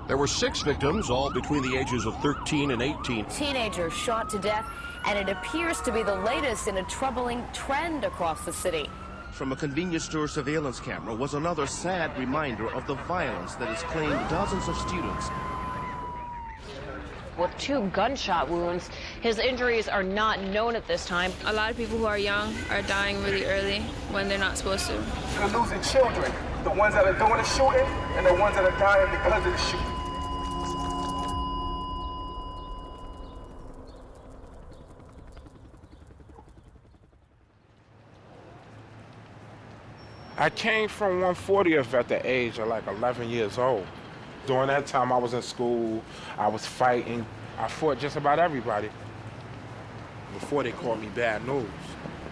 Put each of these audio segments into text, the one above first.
There were 6 victims, all between the ages of 13 and 18. Teenagers shot to death, and it appears to be the latest in a troubling trend across the city. From a convenience store surveillance camera was another sad reminder of the violence that has claimed dozens of students. With 2 gunshot wounds, his injuries are not known at this time. A lot of people who are young are dying really early when they're not supposed to. You're losing children, the ones that are doing the shooting and the ones that are dying because of the shooting. I came from 140th at the age of like 11 years old. During that time, I was in school, I was fighting. I fought just about everybody. Before they called me bad news.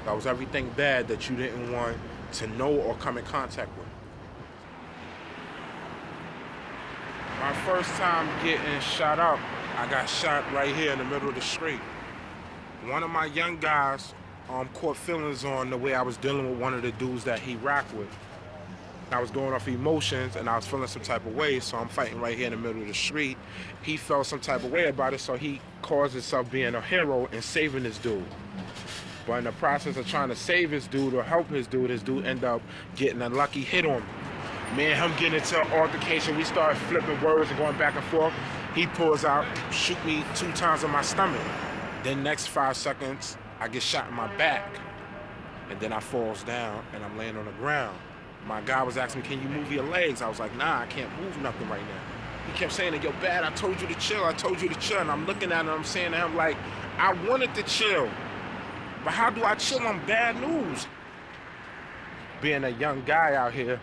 That was everything bad that you didn't want to know or come in contact with. My first time getting shot up, I got shot right here in the middle of the street. One of my young guys caught feelings on the way I was dealing with one of the dudes that he rocked with. I was going off emotions and I was feeling some type of way, so I'm fighting right here in the middle of the street. He felt some type of way about it, so he caused himself being a hero and saving this dude. But in the process of trying to save his dude or help his dude ended up getting a lucky hit on me. Me and him getting into an altercation, we started flipping words and going back and forth. He pulls out, shoot me 2 times in my stomach. Then next 5 seconds, I get shot in my back. And then I falls down and I'm laying on the ground. My guy was asking me, can you move your legs? I was like, nah, I can't move nothing right now. He kept saying, yo, Bad, I told you to chill, I told you to chill. And I'm looking at him, I'm saying to him, like, I wanted to chill, but how do I chill on bad news? Being a young guy out here,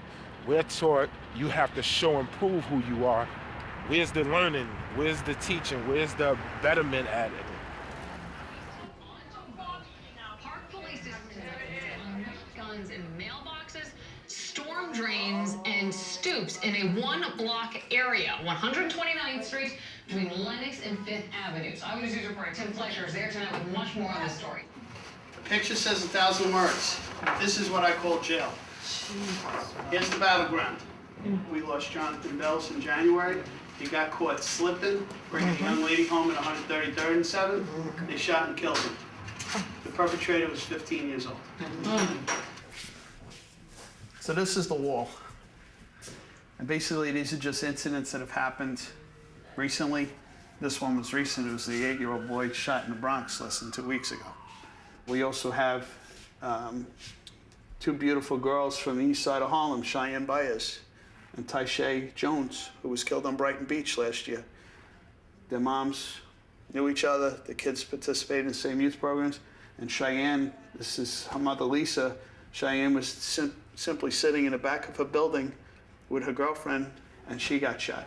we're taught you have to show and prove who you are. Where's the learning? Where's the teaching? Where's the betterment at it? Guns in mailboxes, storm drains, and stoops in a 1-block area, 129th Street between Lenox and 5th Avenue. So Eyewitness News reporter Tim Fleischer is there tonight with much more on the story. The picture says 1,000 words. This is what I call jail. Here's the battleground. We lost Jonathan Bells in January. He got caught slipping, bringing a young lady home at 133rd and 7th. They shot and killed him. The perpetrator was 15 years old. So this is the wall. And basically these are just incidents that have happened recently. This one was recent. It was the 8-year-old boy shot in the Bronx less than 2 weeks ago. We also have 2 beautiful girls from the east side of Harlem, Cheyenne Baez and Taisha Jones, who was killed on Brighton Beach last year. Their moms knew each other. The kids participated in the same youth programs. And Cheyenne, this is her mother, Lisa. Cheyenne was simply sitting in the back of her building with her girlfriend, and she got shot.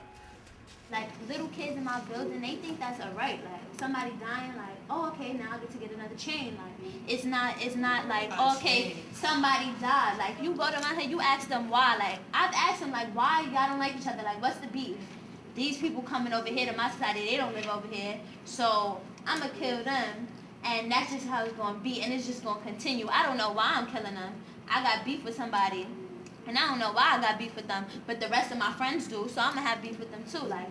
Like, little kids in my building, they think that's all right. Like, somebody dying, like, oh, okay, now I get to get another chain. Like, it's not like, okay, somebody died. Like, you go to my head, you ask them why. Like, I've asked them, like, why y'all don't like each other? Like, what's the beef? These people coming over here to my society, they don't live over here. So, I'm gonna kill them, and that's just how it's gonna be, and it's just gonna continue. I don't know why I'm killing them. I got beef with somebody, and I don't know why I got beef with them, but the rest of my friends do, so I'm gonna have beef with them too. Like,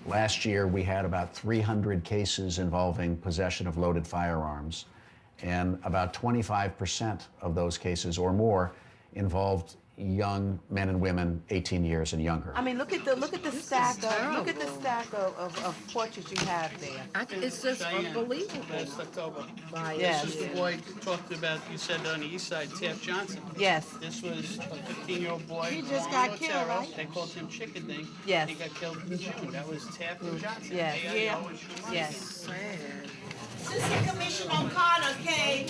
last year, we had about 300 cases involving possession of loaded firearms, and about 25% of those cases or more involved young men and women 18 years and younger. I mean, look at the stack of portraits you have there. It's just unbelievable. Right. This is the boy you talked about, you said on the east side, Taft Johnson. Yes. This was a 15-year-old boy. He just got killed, right? They called him Chicken Ding. Yes. He got killed in June. That was Taft Johnson. Yes. Yeah. Yes. Assistant Commissioner O'Connor came,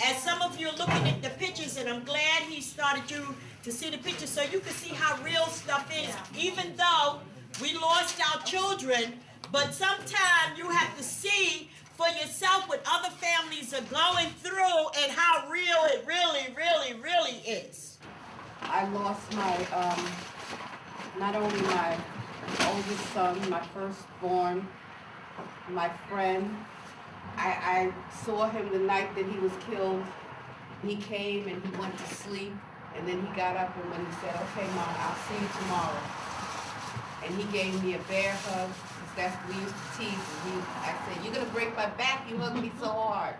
as some of you are looking at the pictures, and I'm glad he started you to see the pictures so you can see how real stuff is. Even though we lost our children, but sometimes you have to see for yourself what other families are going through and how real it really, really, really is. I lost my, not only my oldest son, my firstborn, my friend. I saw him the night that he was killed. He came and he went to sleep, and then he got up and when he said, okay, Mom, I'll see you tomorrow. and he gave me a bear hug, because that's what we used to tease him. I said, "You're gonna break my back, you hug me so hard."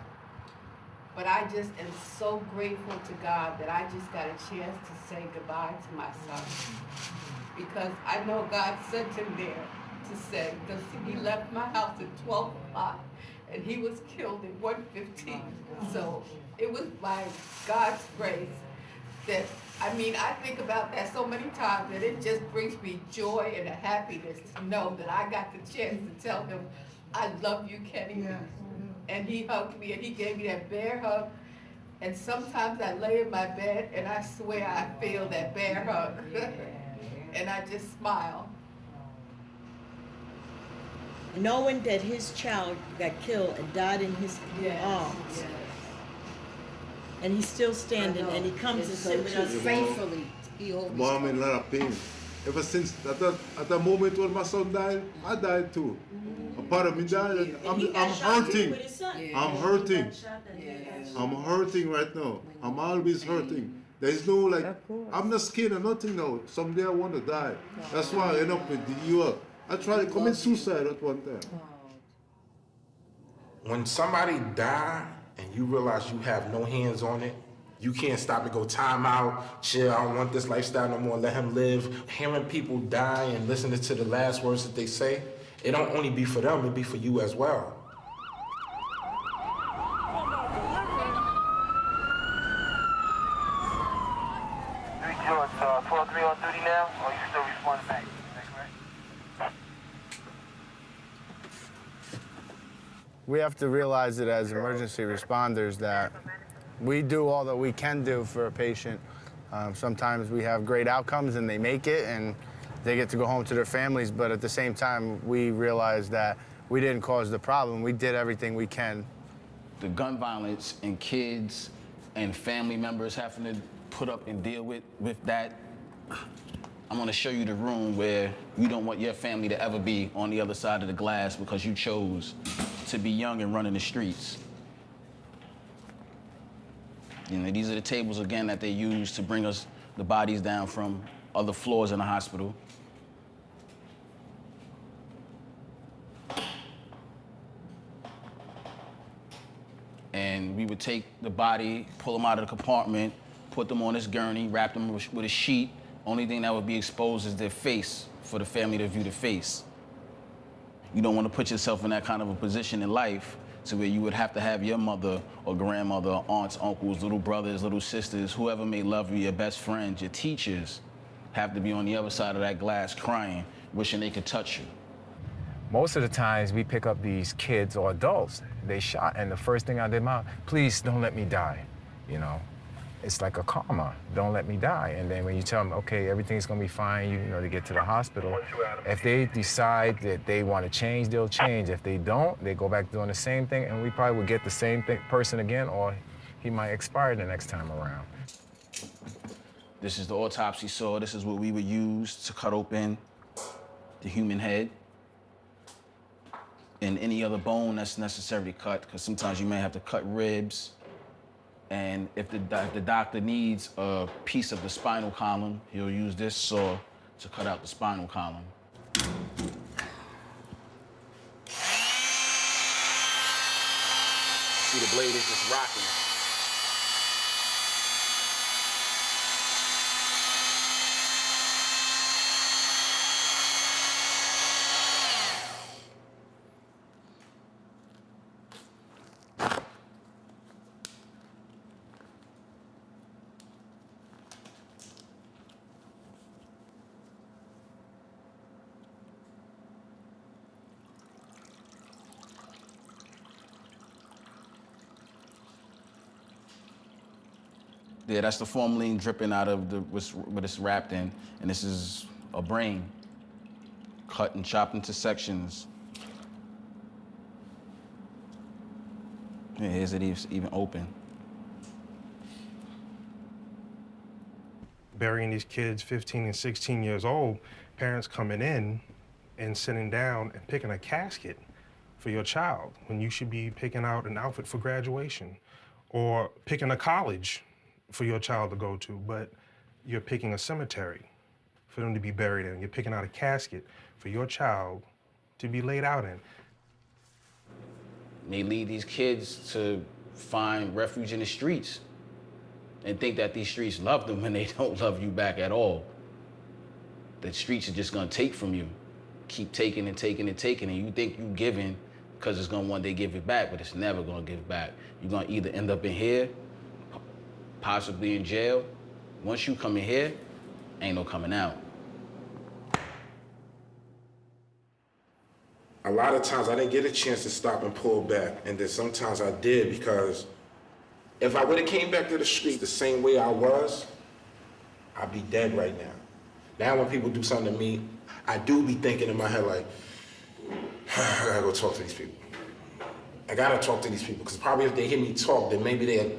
But I just am so grateful to God that I just got a chance to say goodbye to my son. Because I know God sent him there to say, because he left my house at 12 o'clock and he was killed at 1:15. So it was by God's grace that, I mean, I think about that so many times that it just brings me joy and a happiness to know that I got the chance to tell him, "I love you, Kenny." Yeah. And he hugged me and he gave me that bear hug. And sometimes I lay in my bed and I swear I feel that bear hug. And I just smile. Knowing that his child got killed and died in his arms. Yes. And he's still standing and he comes and sits with us faithfully. Mom in a lot of pain. Ever since at that moment when my son died, I died too. A part of me died. And I'm hurting. I'm hurting. I'm hurting right now. I'm always hurting. There's no like, I'm not scared of nothing now. Someday I want to die. That's why I end up with the UL. I tried to commit suicide at one time. When somebody die and you realize you have no hands on it, you can't stop and go time out, chill, I don't want this lifestyle no more, let him live. Hearing people die and listening to the last words that they say, it don't only be for them, it be for you as well. George, 12-3 on duty now, or you still responding back? We have to realize that as emergency responders that we do all that we can do for a patient. Sometimes we have great outcomes and they make it and they get to go home to their families, but at the same time, we realize that we didn't cause the problem. We did everything we can. The gun violence and kids and family members having to put up and deal with that, I'm gonna show you the room where you don't want your family to ever be on the other side of the glass because you chose to be young and run in the streets. You know, these are the tables, again, that they use to bring us the bodies down from other floors in the hospital. And we would take the body, pull them out of the compartment, put them on this gurney, wrap them with a sheet. Only thing that would be exposed is their face for the family to view the face. You don't want to put yourself in that kind of a position in life to where you would have to have your mother or grandmother, or aunts, uncles, little brothers, little sisters, whoever may love you, your best friends, your teachers, have to be on the other side of that glass crying, wishing they could touch you. Most of the times we pick up these kids or adults, they shot, and the first thing I did, Mom, please don't let me die, you know? It's like a karma, don't let me die. And then when you tell them, okay, everything's gonna be fine, you know, to get to the hospital, if they decide that they wanna change, they'll change. If they don't, they go back doing the same thing, and we probably will get the same person again, or he might expire the next time around. This is the autopsy saw. This is what we would use to cut open the human head and any other bone that's necessary to cut, because sometimes you may have to cut ribs. And if the doctor needs a piece of the spinal column, he'll use this saw to cut out the spinal column. See, the blade is just rocking. Yeah, that's the formalin dripping out of what it's wrapped in. And this is a brain, cut and chopped into sections. Yeah, here's it even open. Burying these kids 15 and 16 years old, parents coming in and sitting down and picking a casket for your child when you should be picking out an outfit for graduation or picking a college for your child to go to, but you're picking a cemetery for them to be buried in. You're picking out a casket for your child to be laid out in. They lead these kids to find refuge in the streets and think that these streets love them when they don't love you back at all. The streets are just gonna take from you. Keep taking and taking and taking, and you think you giving because it's gonna one day give it back, but it's never gonna give back. You're gonna either end up in here, possibly in jail. Once you come in here, ain't no coming out. A lot of times I didn't get a chance to stop and pull back, and then sometimes I did, because if I would've came back to the street the same way I was, I'd be dead right now. Now when people do something to me, I do be thinking in my head like, I gotta go talk to these people. I gotta talk to these people, because probably if they hear me talk, then maybe they'll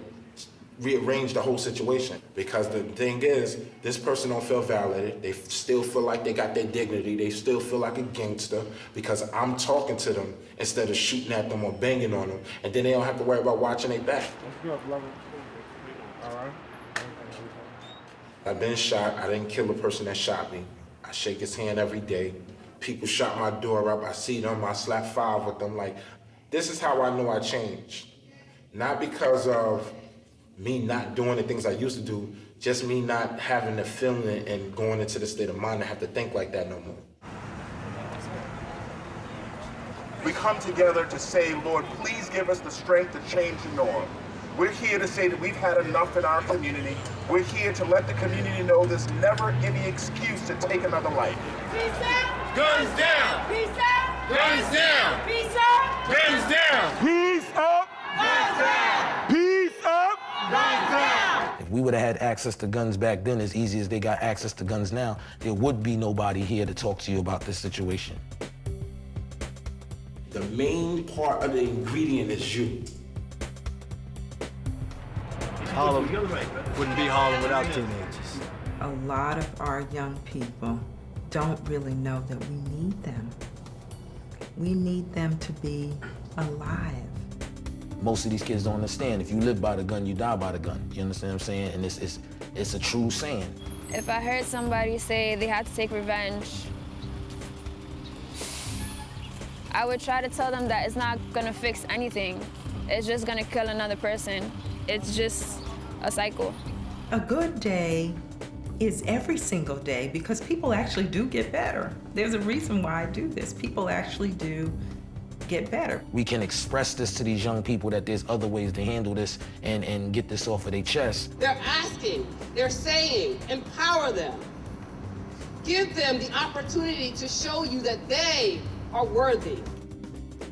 rearrange the whole situation. Because the thing is, this person don't feel validated. They still feel like they got their dignity. They still feel like a gangster because I'm talking to them instead of shooting at them or banging on them. And then they don't have to worry about watching their back. I've been shot. I didn't kill the person that shot me. I shake his hand every day. People shot my door up. I see them. I slap 5 with them. Like, this is how I know I changed. Not because of me not doing the things I used to do, just me not having the feeling and going into the state of mind to have to think like that no more. We come together to say, Lord, please give us the strength to change the norm. We're here to say that we've had enough in our community. We're here to let the community know there's never any excuse to take another life. Peace out! Guns down! Peace out! Guns down! Peace out! Guns down! Peace up! Guns down! Peace up! Guns down! If we would have had access to guns back then as easy as they got access to guns now, there would be nobody here to talk to you about this situation. The main part of the ingredient is you. Harlem wouldn't be Harlem without teenagers. A lot of our young people don't really know that we need them. We need them to be alive. Most of these kids don't understand. If you live by the gun, you die by the gun. You understand what I'm saying? And it's a true saying. If I heard somebody say they had to take revenge, I would try to tell them that it's not gonna fix anything. It's just gonna kill another person. It's just a cycle. A good day is every single day because people actually do get better. There's a reason why I do this. People actually do get better. We can express this to these young people that there's other ways to handle this and get this off of their chest. They're asking, they're saying, empower them. Give them the opportunity to show you that they are worthy.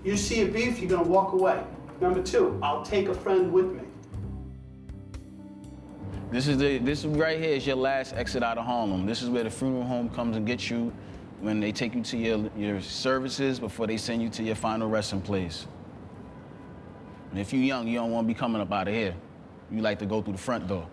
You see a beef, you're gonna walk away. Number 2, I'll take a friend with me. This right here is your last exit out of Harlem. This is where the funeral home comes and gets you when they take you to your services before they send you to your final resting place. And if you're young, you don't want to be coming up out of here. You like to go through the front door.